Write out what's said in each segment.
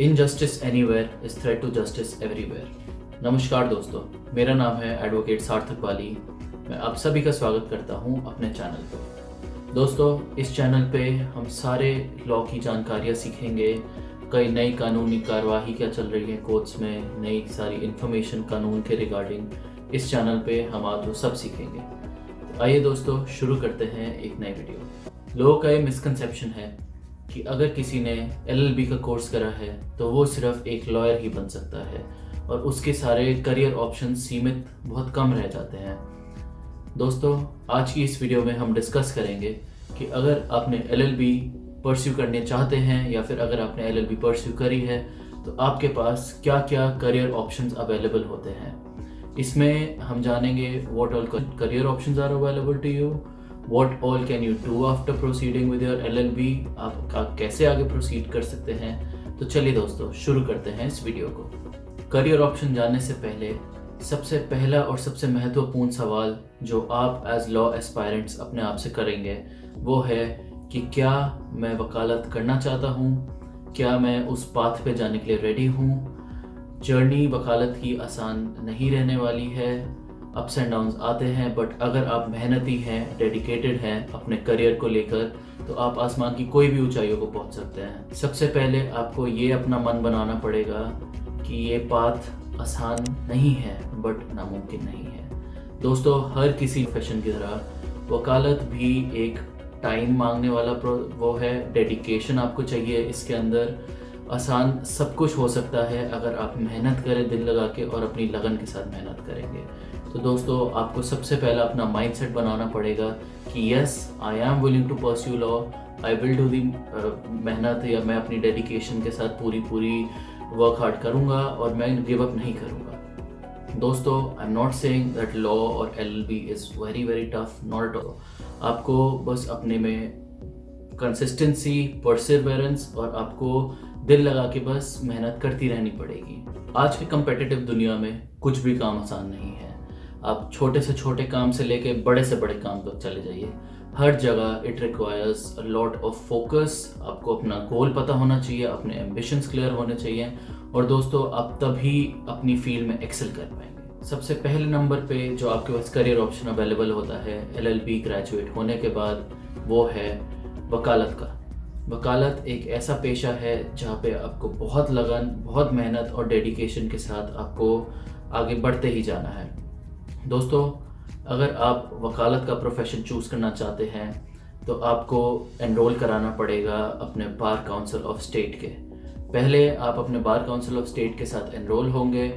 Injustice anywhere is threat to justice everywhere. नमस्कार दोस्तों, मेरा नाम है एडवोकेट सार्थक बाली। मैं आप सभी का स्वागत करता हूं अपने चैनल पर। दोस्तों, इस चैनल पे हम सारे लॉ की जानकारियां सीखेंगे। कई नई कानूनी कार्यवाही क्या चल रही है कोर्ट्स में, नई सारी इन्फॉर्मेशन कानून के रिगार्डिंग इस चैनल पे हम आप जो सब सीखेंगे। तो आइए दोस्तों, शुरू करते हैं एक नई वीडियो। लोगों का ये मिसकंसेप्शन है कि अगर किसी ने LLB का कोर्स करा है तो वो सिर्फ एक लॉयर ही बन सकता है और उसके सारे करियर ऑप्शन सीमित बहुत कम रह जाते हैं। दोस्तों, आज की इस वीडियो में हम डिस्कस करेंगे कि अगर आपने LLB परस्यू करने चाहते हैं या फिर अगर आपने LLB परस्यू करी है तो आपके पास क्या क्या करियर ऑप्शंस अवेलेबल होते हैं। इसमें हम जानेंगे what all career options are available to you, What all can you do after proceeding with your LLB, आप कैसे आगे प्रोसीड कर सकते हैं। तो चलिए दोस्तों, शुरू करते हैं इस वीडियो को। करियर ऑप्शन जानने से पहले सबसे पहला और सबसे महत्वपूर्ण सवाल जो आप एज लॉ एस्पायरेंट्स अपने आप से करेंगे वो है कि क्या मैं वकालत करना चाहता हूँ, क्या मैं उस पाथ पे जाने के लिए रेडी हूँ। जर्नी वकालत की आसान नहीं रहने वाली है, अप्स एंड डाउन्स आते हैं, बट अगर आप मेहनती हैं, डेडिकेटेड हैं अपने करियर को लेकर तो आप आसमान की कोई भी ऊंचाइयों को पहुंच सकते हैं। सबसे पहले आपको ये अपना मन बनाना पड़ेगा कि ये पाथ आसान नहीं है बट नामुमकिन नहीं है। दोस्तों, हर किसी प्रोफेशन की तरह वकालत भी एक टाइम मांगने वाला वो है, डेडिकेशन आपको चाहिए इसके अंदर। आसान सब कुछ हो सकता है अगर आप मेहनत करें दिल लगा के और अपनी लगन के साथ मेहनत करेंगे। तो दोस्तों, आपको सबसे पहला अपना माइंडसेट बनाना पड़ेगा कि yes, I am willing to pursue law, I will do the मेहनत, या मैं अपनी डेडिकेशन के साथ पूरी वर्क हार्ड करूँगा और मैं गिव अप नहीं करूँगा। दोस्तों, I am not saying that law और LLB is very tough, not at all. आपको बस अपने में कंसिस्टेंसी, परसिवरेंस और आपको दिल लगा के बस मेहनत करती रहनी पड़ेगी। आज की कंपेटिटिव दुनिया में कुछ भी काम आसान नहीं है। आप छोटे से छोटे काम से लेके बड़े से बड़े काम तक चले जाइए, हर जगह it requires a lot of focus. आपको अपना गोल पता होना चाहिए, अपने एम्बिशंस क्लियर होने चाहिए और दोस्तों, आप तभी अपनी फील्ड में एक्सेल कर पाएंगे। सबसे पहले नंबर पे जो आपके पास करियर ऑप्शन अवेलेबल होता है LLB ग्रेजुएट होने के बाद वो है वकालत का। वकालत एक ऐसा पेशा है जहाँ पे आपको बहुत लगन, बहुत मेहनत और डेडिकेशन के साथ आपको आगे बढ़ते ही जाना है। दोस्तों, अगर आप वकालत का प्रोफेशन चूज़ करना चाहते हैं तो आपको एनरोल कराना पड़ेगा अपने बार काउंसिल ऑफ स्टेट के। पहले आप अपने बार काउंसिल ऑफ स्टेट के साथ एनरोल होंगे,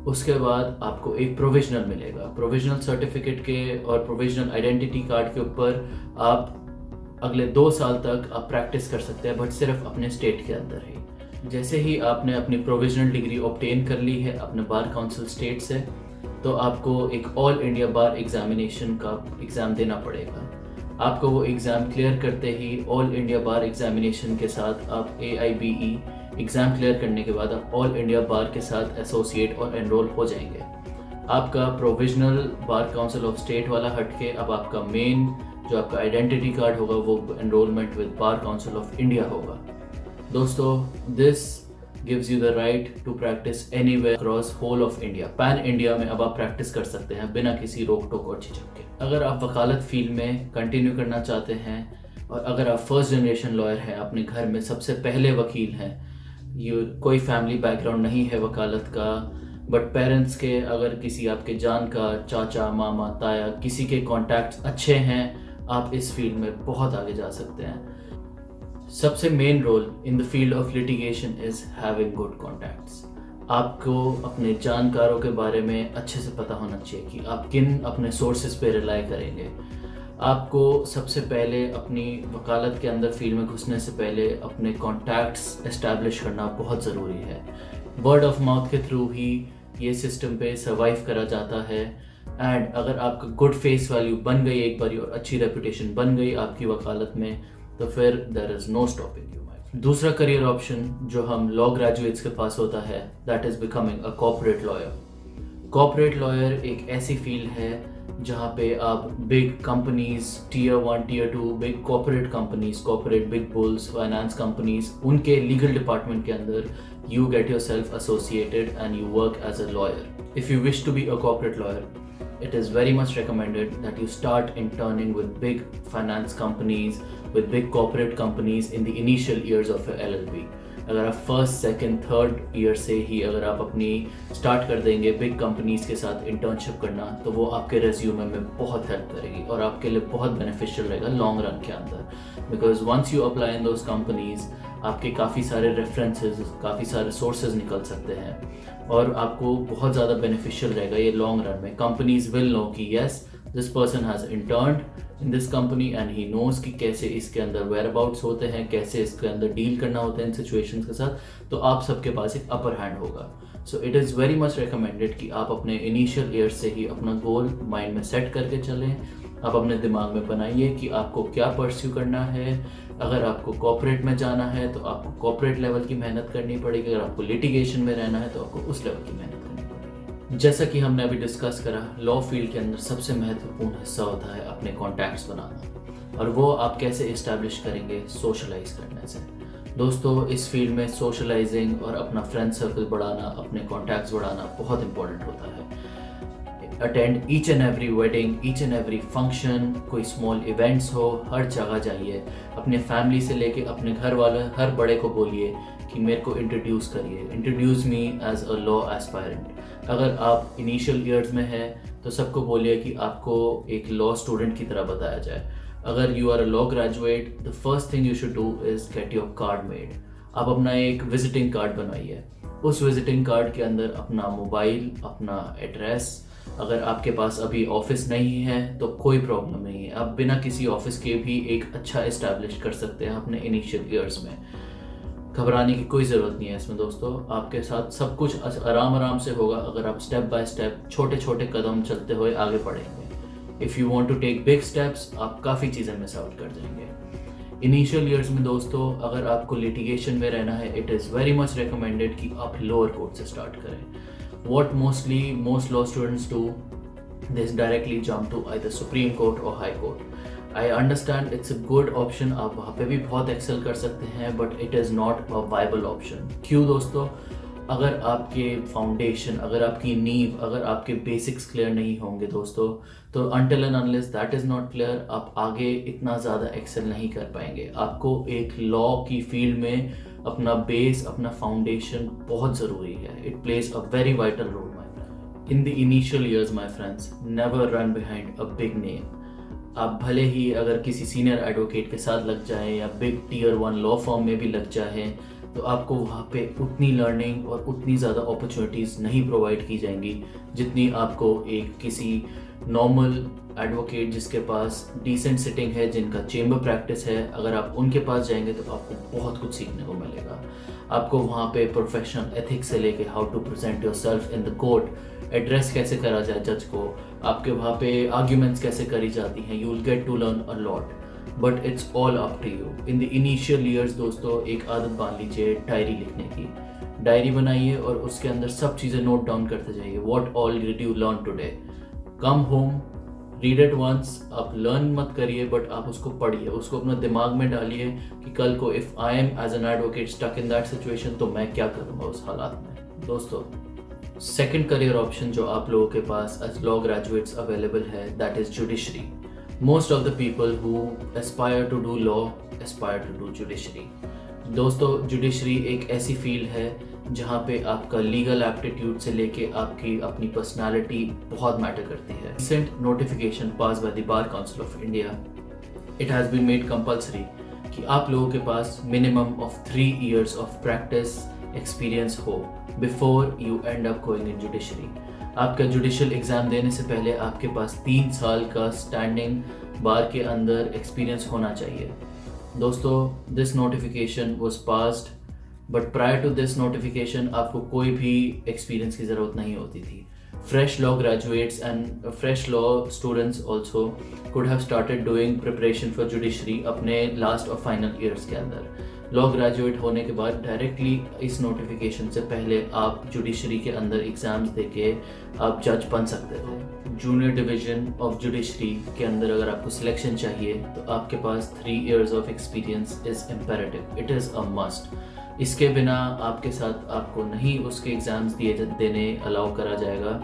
उसके बाद आपको एक प्रोविजनल मिलेगा। प्रोविजनल सर्टिफिकेट के और प्रोविजनल आइडेंटिटी कार्ड के ऊपर आप अगले 2 साल तक आप प्रैक्टिस कर सकते हैं, बट सिर्फ अपने स्टेट के अंदर ही। जैसे ही आपने अपनी प्रोविजनल डिग्री ऑब्टेन कर ली है अपने बार काउंसिल स्टेट से, तो आपको एक ऑल इंडिया बार एग्जामिनेशन का एग्ज़ाम देना पड़ेगा। आपको वो एग्ज़ाम क्लियर करते ही ऑल इंडिया बार एग्जामिनेशन के साथ आप AIBE एग्ज़ाम क्लियर करने के बाद आप ऑल इंडिया बार के साथ एसोसिएट और एनरोल हो जाएंगे। आपका provisional bar council of state वाला हटके अब आपका मेन जो आपका आइडेंटिटी कार्ड होगा वो enrolment with Bar council of India होगा। दोस्तों, this gives you the right to practise anywhere across whole of India. Pan India में अब आप प्रैक्टिस कर सकते हैं बिना किसी रोक टोक और झिझक के। अगर आप वकालत फील्ड में कंटिन्यू करना चाहते हैं और अगर आप फर्स्ट जनरेशन लॉयर हैं, अपने घर में सबसे पहले वकील हैं, ये कोई फैमिली बैकग्राउंड नहीं है वकालत का, बट पेरेंट्स के अगर किसी आपके जानकार, चाचा, मामा, ताया, किसी के कॉन्टैक्ट्स अच्छे हैं, आप इस फील्ड में बहुत आगे जा सकते हैं। सबसे main role in the field of litigation is having good contacts. आपको अपने जानकारों के बारे में अच्छे से पता होना चाहिए कि आप किन अपने सोर्सेज पे रिलाई करेंगे। आपको सबसे पहले अपनी वकालत के अंदर फील्ड में घुसने से पहले अपने कॉन्टैक्ट्स एस्टैब्लिश करना बहुत ज़रूरी है। वर्ड ऑफ माउथ के थ्रू ही ये सिस्टम पे सर्वाइव करा जाता है। एंड अगर आपका गुड फेस वैल्यू बन गई एक बार और अच्छी रेपुटेशन बन गई आपकी वकालत में, तो फिर there is no stopping you. दूसरा करियर ऑप्शन जो हम लॉ ग्रेजुएट्स के पास होता है, that is becoming a corporate lawyer. Corporate lawyer एक ऐसी फील्ड है जहाँ पे आप big companies, tier 1 tier 2 big corporate companies, corporate big bulls, finance companies, उनके लीगल डिपार्टमेंट के अंदर you get yourself associated and you work as a lawyer. If you wish to be a corporate lawyer, it is very much recommended that you start interning with big finance companies, with big corporate companies in the initial years of your LLB. अगर आप first second third year से ही अगर आप अपनी start कर देंगे big companies के साथ इंटर्नशिप करना, तो वो आपके रेज्यूमे में बहुत हेल्प करेगी और आपके लिए बहुत बेनिफिशियल रहेगा लॉन्ग रन के अंदर। Because once you apply in those companies, आपके काफ़ी सारे रेफरेंसेस, काफ़ी सारे सोर्सेज निकल सकते हैं और आपको बहुत ज़्यादा बेनिफिशियल रहेगा ये लॉन्ग रन में। कंपनीज विल नो कि yes this person has interned in this company and he knows कि कैसे इसके अंदर वेयर अबाउट्स होते हैं, कैसे इसके अंदर डील करना होता है इन सिचुएशंस के साथ, तो आप सबके पास एक अपर हैंड होगा। So it is very much recommended कि आप अपने इनिशियल ईयर से ही अपना गोल माइंड में सेट करके चलें। आप अपने दिमाग में बनाइए कि आपको क्या परस्यू करना है। अगर आपको कॉर्पोरेट में जाना है तो आपको कॉर्पोरेट लेवल की मेहनत करनी पड़ेगी, अगर आपको लिटिगेशन में रहना है तो आपको उस लेवल की मेहनत करनी पड़ेगी। जैसा कि हमने अभी डिस्कस करा, लॉ फील्ड के अंदर सबसे महत्वपूर्ण हिस्सा होता है अपने कॉन्टैक्ट्स बनाना, और वो आप कैसे इस्टेब्लिश करेंगे? सोशलाइज करने से। दोस्तों, इस फील्ड में सोशलाइजिंग और अपना फ्रेंड सर्कल बढ़ाना, अपने कॉन्टैक्ट्स बढ़ाना बहुत इंपॉर्टेंट होता है। Attend each and every wedding, each and every function, कोई स्मॉल इवेंट्स हो, हर जगह जाइए। अपने फैमिली से लेके अपने घर वाले हर बड़े को बोलिए कि मेरे को इंट्रोड्यूस करिए, introduce me as a law aspirant. अगर आप इनिशियल ईयर्स में हैं तो सबको बोलिए कि आपको एक लॉ स्टूडेंट की तरह बताया जाए। अगर you are a law graduate, the first thing you should do is get your card made. आप अपना एक विजिटिंग कार्ड बनवाइए। उस विजिटिंग कार्ड के अंदर अपना मोबाइल, अपना एड्रेस, अगर आपके पास अभी ऑफिस नहीं है तो कोई प्रॉब्लम नहीं है, आप बिना किसी ऑफिस के भी एक अच्छा इस्टेब्लिश कर सकते हैं अपने इनिशियल ईयर्स में। घबराने की कोई ज़रूरत नहीं है इसमें दोस्तों, आपके साथ सब कुछ आराम से होगा अगर आप स्टेप बाय स्टेप छोटे छोटे कदम चलते हुए आगे बढ़ेंगे। If you want to take big steps, आप काफ़ी चीज़ें मिस आउट कर जाएंगे। इनिशियल ईयर्स में दोस्तों, अगर आपको लिटिगेशन में रहना है, it is very much recommended कि आप लोअर कोर्ट से स्टार्ट करें। What most law students do, they directly jump to either Supreme Court or High Court. I understand it's a good option, आप वहाँ पे भी बहुत एक्सेल कर सकते हैं, but it is not a viable option. क्यों दोस्तों? अगर आपके फाउंडेशन, अगर आपकी नींव, अगर आपके बेसिक्स क्लियर नहीं होंगे दोस्तों, तो until and unless that is not clear, आप आगे इतना ज़्यादा एक्सेल नहीं कर पाएंगे। आपको एक लॉ की फील्ड में अपना बेस, अपना फाउंडेशन बहुत ज़रूरी है। It plays a very vital role my friend. In the initial years my friends, never run behind a big name. आप भले ही अगर किसी सीनियर एडवोकेट के साथ लग जाएं या बिग टीयर 1 लॉ फर्म में भी लग जाएं, तो आपको वहाँ पे उतनी लर्निंग और उतनी ज़्यादा अपॉर्चुनिटीज़ नहीं प्रोवाइड की जाएंगी जितनी आपको एक किसी नॉर्मल एडवोकेट जिसके पास डिसेंट सिटिंग है, जिनका चेंबर प्रैक्टिस है, अगर आप उनके पास जाएंगे तो आपको बहुत कुछ सीखने को मिलेगा। आपको वहाँ पे प्रोफेशनल एथिक्स से लेके how to present yourself in the court, address कैसे करा जाए जज को, आपके वहाँ पे आर्ग्यूमेंट्स कैसे करी जाती हैं, you will get to learn a lot, but it's all up to you. In the initial years दोस्तों, एक आदत बांध लीजिए डायरी लिखने की। डायरी बनाइए और उसके अंदर सब चीज़ें नोट डाउन करते जाइए। What all did you learn today? Come home, read it once. आप लर्न मत करिए, बट आप उसको पढ़िए, उसको अपना दिमाग में डालिए कि कल को if I am as an advocate stuck in that situation, तो मैं क्या करूँगा उस हालात में। दोस्तों, सेकंड करियर ऑप्शन जो आप लोगों के पास एज लॉ ग्रेजुएट्स अवेलेबल है, that is judiciary. Most of the people who aspire to do law aspire to do judiciary. दोस्तों, जुडिशरी एक ऐसी फील्ड है जहाँ पे आपका लीगल एप्टीट्यूड से लेके आपकी अपनी पर्सनालिटी बहुत मैटर करती है। Recent notification pass by the bar council of India, it has been made compulsory कि आप लोगों के पास minimum of 3 years of practice experience हो before you end up going in judiciary. आपका जुडिशियल एग्ज़ाम देने से पहले आपके पास 3 साल का स्टैंडिंग बार के अंदर एक्सपीरियंस होना चाहिए। दोस्तों, this notification was passed, but prior to this notification आपको कोई भी एक्सपीरियंस की ज़रूरत नहीं होती थी। Fresh law graduates and fresh law students also could have started doing preparation for judiciary अपने लास्ट और फाइनल ईयर्स के अंदर। लॉ ग्रेजुएट होने के बाद डायरेक्टली इस नोटिफिकेशन से पहले आप जुडिशरी के अंदर एग्ज़ाम्स देके आप जज बन सकते थे। जूनियर डिवीज़न ऑफ जुडिशरी के अंदर अगर आपको सिलेक्शन चाहिए तो आपके पास 3 years of experience is imperative, it is a must. इसके बिना आपके साथ आपको नहीं उसके एग्ज़ाम्स देने अलाउ करा जाएगा।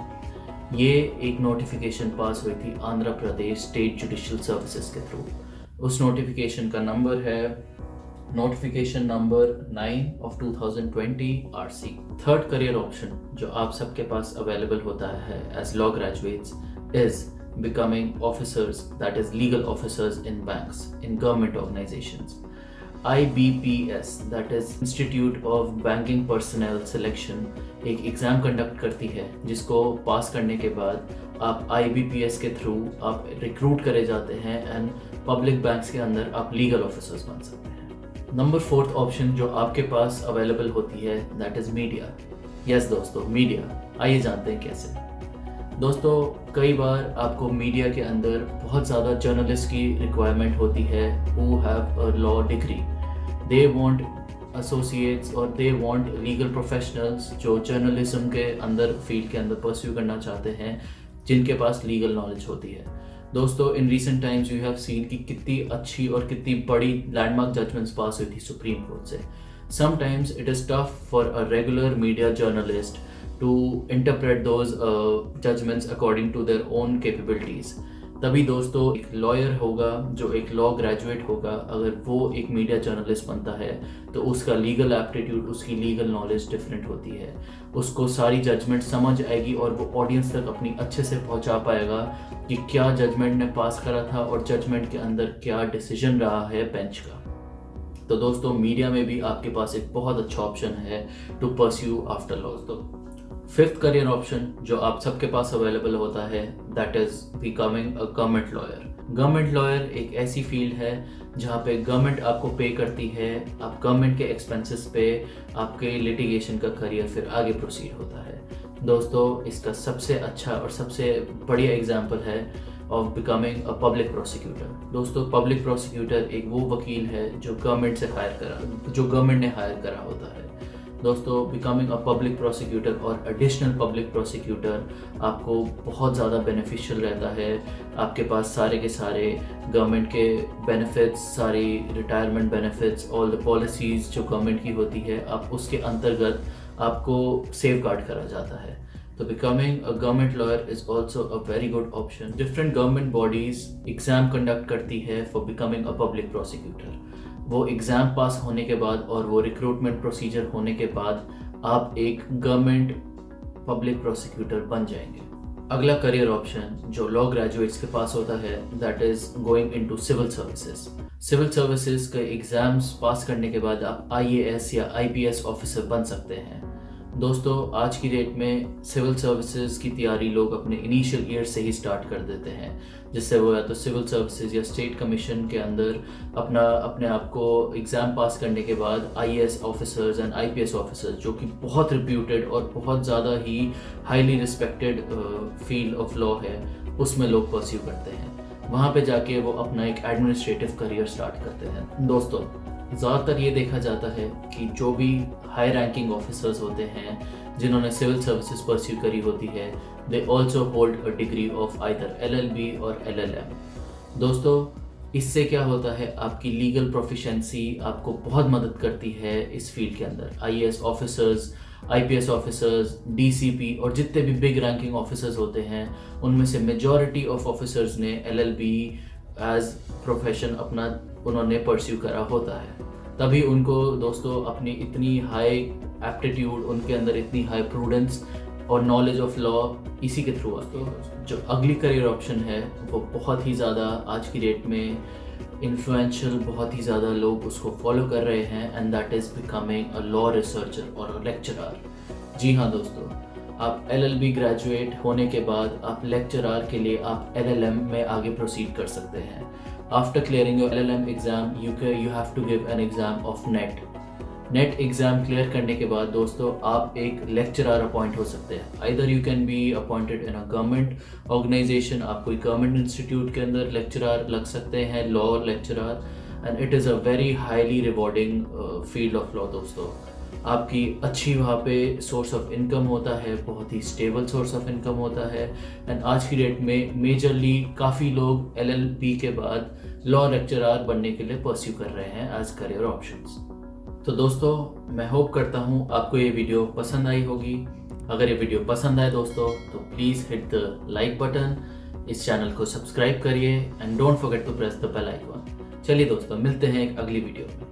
ये एक नोटिफिकेशन पास हुई थी Andhra Pradesh state judicial services के थ्रू। उस नोटिफिकेशन का नंबर है notification number 9 of 2020 RC। Third career option जो आप सबके पास अवेलेबल होता है as law graduates is becoming officers, that is legal officers in banks, in government organisations. IBPS that is institute of banking personnel selection एक exam conduct करती है जिसको पास करने के बाद आप IBPS के थ्रू आप रिक्रूट करे जाते हैं एंड पब्लिक बैंक्स के अंदर आप लीगल ऑफिसर्स बन सकते हैं। नंबर 4th ऑप्शन जो आपके पास अवेलेबल होती है दैट इज़ मीडिया। यस दोस्तों, मीडिया। आइए जानते हैं कैसे। दोस्तों, कई बार आपको मीडिया के अंदर बहुत ज़्यादा जर्नलिस्ट की रिक्वायरमेंट होती है who have a law degree. They want associates और दे वांट लीगल प्रोफेशनल्स जो जर्नलिज्म के अंदर फील्ड के अंदर परस्यू करना चाहते हैं, जिनके पास लीगल नॉलेज होती है। दोस्तों, in recent times you have seen कि कितनी अच्छी और कितनी बड़ी लैंडमार्क जजमेंट्स पास हुई थी सुप्रीम कोर्ट से। Sometimes it is tough for a regular media journalist to interpret those judgments according to their own capabilities। तभी दोस्तों एक लॉयर होगा जो एक लॉ ग्रेजुएट होगा, अगर वो एक मीडिया जर्नलिस्ट बनता है तो उसका लीगल एप्टीट्यूड, उसकी लीगल नॉलेज डिफरेंट होती है। उसको सारी जजमेंट समझ आएगी और वो ऑडियंस तक अपनी अच्छे से पहुंचा पाएगा कि क्या जजमेंट ने पास करा था और जजमेंट के अंदर क्या डिसीजन रहा है बेंच का। तो दोस्तों, मीडिया में भी आपके पास एक बहुत अच्छा ऑप्शन है टू परस्यू आफ्टर लॉ। तो 5th करियर ऑप्शन जो आप सबके पास अवेलेबल होता है that is becoming a government lawyer. Government lawyer एक ऐसी फील्ड है जहाँ पे गवर्नमेंट आपको पे करती है, आप गवर्नमेंट के एक्सपेंसेस पे आपके लिटिगेशन का करियर फिर आगे प्रोसीड होता है। दोस्तों, इसका सबसे अच्छा और सबसे बढ़िया एग्जाम्पल है of becoming a public prosecutor. दोस्तों, पब्लिक प्रोसिक्यूटर एक वो वकील है जो गवर्नमेंट ने हायर करा होता है। दोस्तों, बिकमिंग अ पब्लिक प्रोसिक्यूटर और एडिशनल पब्लिक प्रोसिक्यूटर आपको बहुत ज़्यादा बेनिफिशियल रहता है। आपके पास सारे के सारे गवर्नमेंट के बेनिफिट्स, सारी retirement benefits, all the policies जो गवर्नमेंट की होती है, आप उसके अंतर्गत आपको सेफ गार्ड करा जाता है। तो becoming a government lawyer is also a very good option. Different government bodies exam conduct करती है for becoming a public prosecutor. वो एग्ज़ाम पास होने के बाद और वो रिक्रूटमेंट प्रोसीजर होने के बाद आप एक गवर्नमेंट पब्लिक प्रोसिक्यूटर बन जाएंगे। अगला करियर ऑप्शन जो लॉ ग्रेजुएट्स के पास होता है that is going into civil services. Civil services के एग्ज़ाम्स पास करने के बाद आप IAS या IPS ऑफिसर बन सकते हैं। दोस्तों, आज की डेट में सिविल सर्विसेज की तैयारी लोग अपने इनिशियल ईयर से ही स्टार्ट कर देते हैं, जिससे वो या तो सिविल सर्विसेज या स्टेट कमीशन के अंदर अपने आप को एग्ज़ाम पास करने के बाद IAS officers and IPS officers, जो कि बहुत रिप्यूटेड और बहुत ज़्यादा ही highly respected field of law है, उसमें लोग परस्यू करते हैं। वहाँ पे जाके वो अपना एक एडमिनिस्ट्रेटिव करियर स्टार्ट करते हैं। दोस्तों, ज़्यादातर ये देखा जाता है कि जो भी हाई रैंकिंग ऑफिसर्स होते हैं जिन्होंने सिविल सर्विसेज परस्यू करी होती है, they also hold a degree of either LLB और LLM। दोस्तों, इससे क्या होता है, आपकी लीगल प्रोफिशेंसी आपको बहुत मदद करती है इस फील्ड के अंदर। IAS officers, IPS officers, DCP और जितने भी बिग रैंकिंग ऑफिसर्स होते हैं, उनमें से मेजॉरिटी ऑफ ऑफिसर्स ने LLB एज प्रोफेशन अपना उन्होंने परस्यू करा होता है। तभी उनको दोस्तों अपनी इतनी हाई एप्टीट्यूड, उनके अंदर इतनी हाई प्रूडेंस और नॉलेज ऑफ लॉ इसी के थ्रू आती है। जो अगली करियर ऑप्शन है वो बहुत ही ज़्यादा आज की डेट में इन्फ्लुएंशियल, बहुत ही ज़्यादा लोग उसको फॉलो कर रहे हैं and that is becoming a law researcher और अ लेक्चरर। जी हाँ दोस्तों, आप LLB ग्रेजुएट होने के बाद आप लेक्चरर के लिए आप LLM में आगे प्रोसीड कर सकते हैं। After clearing your LLM exam you have to give an exam of NET exam clear करने के बाद दोस्तों आप एक लेक्चरर अपॉइंट हो सकते हैं। Either you can be appointed in a government organisation, आप कोई गवर्नमेंट इंस्टीट्यूट के अंदर लेक्चरर लग सकते हैं, law lecturer, and it is a very highly rewarding field of law दोस्तों। आपकी अच्छी वहाँ पे सोर्स ऑफ इनकम होता है, बहुत ही स्टेबल सोर्स ऑफ इनकम होता है। एंड आज की डेट में मेजरली काफ़ी लोग LLB के बाद लॉ लेक्चरर बनने के लिए परस्यू कर रहे हैं एज करियर ऑप्शंस। तो दोस्तों मैं होप करता हूँ आपको ये वीडियो पसंद आई होगी। अगर ये वीडियो पसंद आए दोस्तों तो please hit the like button, इस चैनल को सब्सक्राइब करिए and don't forget to press the bell icon. चलिए दोस्तों मिलते हैं एक अगली वीडियो में।